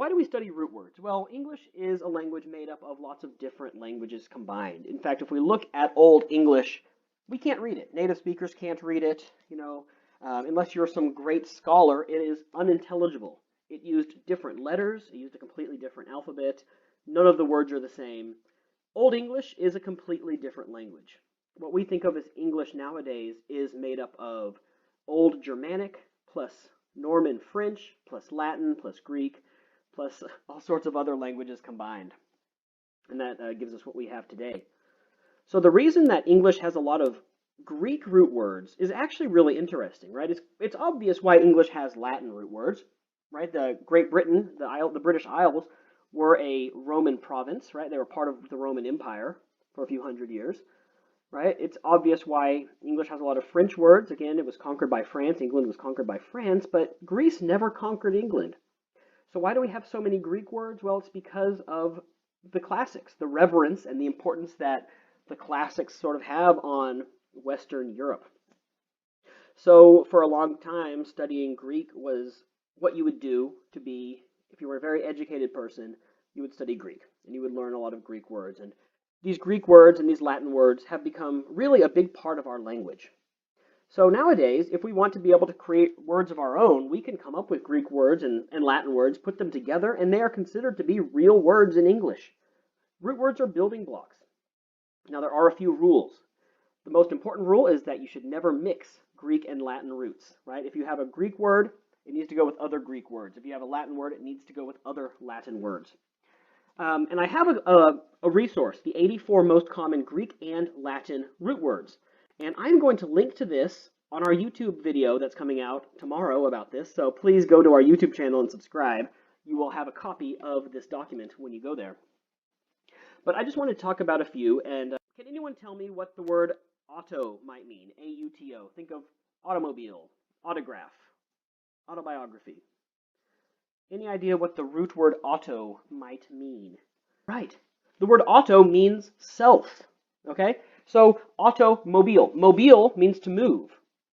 why do we study root words? Well, English is a language made up of lots of different languages combined. In fact, if we look at Old English, we can't read it. Native speakers can't read it. Unless you're some great scholar, it is unintelligible. It used different letters. It used a completely different alphabet. None of the words are the same. Old English is a completely different language. What we think of as English nowadays is made up of Old Germanic plus Norman French plus Latin plus Greek plus all sorts of other languages combined. And that gives us what we have today. So the reason that English has a lot of Greek root words is actually really interesting, right? It's obvious why English has Latin root words, right? The Great Britain, the British Isles, were a Roman province, right? They were part of the Roman Empire for a few hundred years, right? It's obvious why English has a lot of French words. Again, it was conquered by France. England was conquered by France, but Greece never conquered England. So why do we have so many Greek words? Well, it's because of the classics, the reverence and the importance that the classics sort of have on Western Europe. So for a long time, studying Greek was what you would do to be, if you were a very educated person, you would study Greek, and you would learn a lot of Greek words. And these Greek words and these Latin words have become really a big part of our language. So nowadays, if we want to be able to create words of our own, we can come up with Greek words and Latin words, put them together, and they are considered to be real words in English. Root words are building blocks. Now, there are a few rules. The most important rule is that you should never mix Greek and Latin roots, right? If you have a Greek word, it needs to go with other Greek words. If you have a Latin word, it needs to go with other Latin words. And I have a resource, the 84 most common Greek and Latin root words. And I'm going to link to this on our YouTube video that's coming out tomorrow about this. So please go to our YouTube channel and subscribe. You will have a copy of this document when you go there. But I just want to talk about a few. And can anyone tell me what the word auto might mean? A-U-T-O. Think of automobile, autograph, autobiography. Any idea what the root word auto might mean? Right. The word auto means self. Okay? So automobile. Mobile means to move.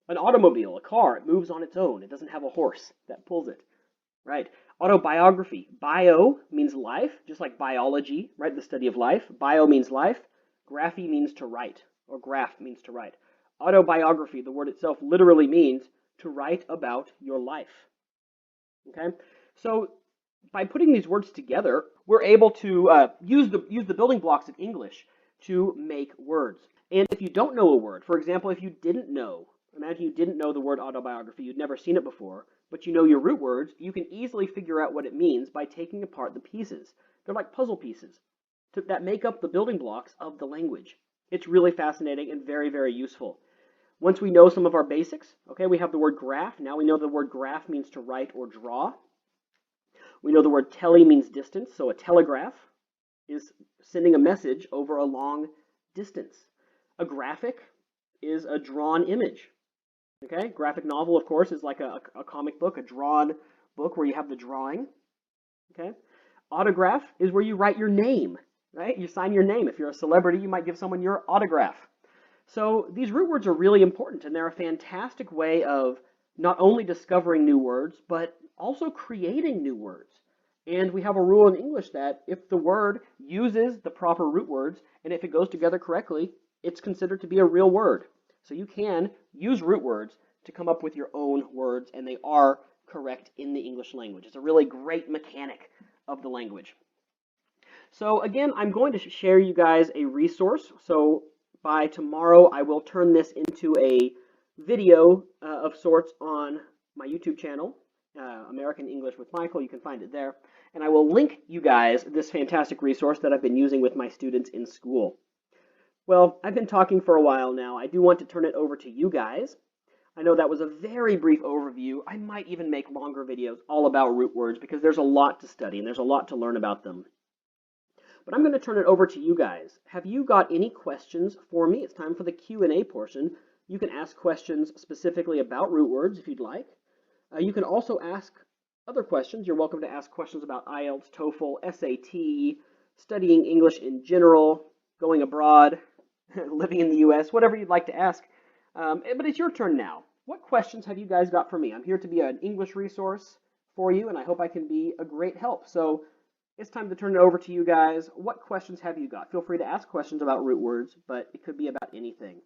An automobile, a car, it moves on its own. It doesn't have a horse that pulls it. Right? Autobiography. Bio means life, just like biology, right? The study of life. Bio means life. Graphy means to write, or graph means to write. Autobiography, the word itself literally means to write about your life. Okay? So by putting these words together, we're able to use the building blocks of English to make words. And if you don't know a word, for example, if you didn't know, imagine you didn't know the word autobiography, you'd never seen it before, but you know your root words, you can easily figure out what it means by taking apart the pieces. They're like puzzle pieces that make up the building blocks of the language. It's really fascinating and very, very useful. Once we know some of our basics, okay, we have the word graph. Now we know the word graph means to write or draw. We know the word tele means distance, so a telegraph is sending a message over a long distance. A graphic is a drawn image. Okay, graphic novel, of course, is like a comic book, a drawn book where you have the drawing. Okay, autograph is where you write your name, right? You sign your name. If you're a celebrity, you might give someone your autograph. So these root words are really important, and they're a fantastic way of not only discovering new words, but also creating new words. And we have a rule in English that if the word uses the proper root words, and if it goes together correctly, it's considered to be a real word. So you can use root words to come up with your own words, and they are correct in the English language. It's a really great mechanic of the language. So again, I'm going to share you guys a resource. So by tomorrow, I will turn this into a video of sorts on my YouTube channel, American English with Michael. You can find it there. And I will link you guys this fantastic resource that I've been using with my students in school. Well, I've been talking for a while now. I do want to turn it over to you guys. I know that was a very brief overview. I might even make longer videos all about root words because there's a lot to study and there's a lot to learn about them. But I'm going to turn it over to you guys. Have you got any questions for me? It's time for the Q&A portion. You can ask questions specifically about root words if you'd like. You can also ask other questions. You're welcome to ask questions about IELTS, TOEFL, SAT, studying English in general, going abroad, living in the US, whatever you'd like to ask. But it's your turn now. What questions have you guys got for me? I'm here to be an English resource. for you, and I hope I can be a great help. So it's time to turn it over to you guys. What questions have you got? Feel free to ask questions about root words, but it could be about anything.